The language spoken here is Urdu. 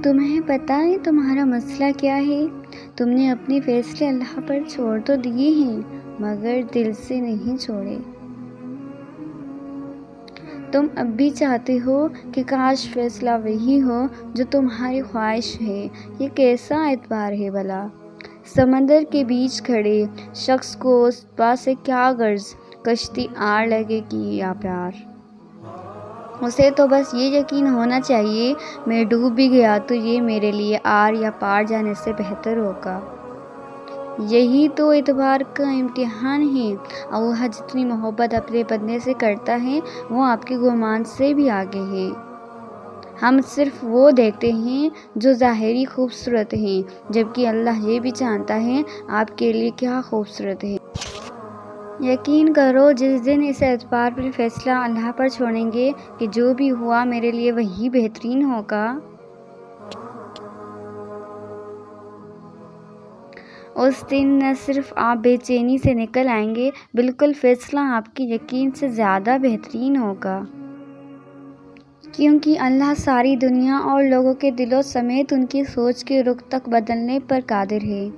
تمہیں پتہ ہے تمہارا مسئلہ کیا ہے؟ تم نے اپنے فیصلے اللہ پر چھوڑ تو دیے ہیں مگر دل سے نہیں چھوڑے۔ تم اب بھی چاہتے ہو کہ کاش فیصلہ وہی ہو جو تمہاری خواہش ہے۔ یہ کیسا اعتبار ہے بھلا؟ سمندر کے بیچ کھڑے شخص کو اس بات سے کیا غرض کشتی آڑ لگے گی یا پیار؟ اسے تو بس یہ یقین ہونا چاہیے میں ڈوب بھی گیا تو یہ میرے لیے آر یا پار جانے سے بہتر ہوگا۔ یہی تو اعتبار کا امتحان ہے۔ اللہ جتنی محبت اپنے بندے سے کرتا ہے وہ آپ کے گمان سے بھی آگے ہے۔ ہم صرف وہ دیکھتے ہیں جو ظاہری خوبصورت ہیں جبکہ اللہ یہ بھی جانتا ہے آپ کے لیے کیا خوبصورت ہے۔ یقین کرو جس دن اس اعتبار پر فیصلہ اللہ پر چھوڑیں گے کہ جو بھی ہوا میرے لیے وہی بہترین ہوگا، اس دن نہ صرف آپ بے چینی سے نکل آئیں گے بلکہ فیصلہ آپ کے یقین سے زیادہ بہترین ہوگا۔ کیونکہ اللہ ساری دنیا اور لوگوں کے دلوں سمیت ان کی سوچ کے رخ تک بدلنے پر قادر ہے۔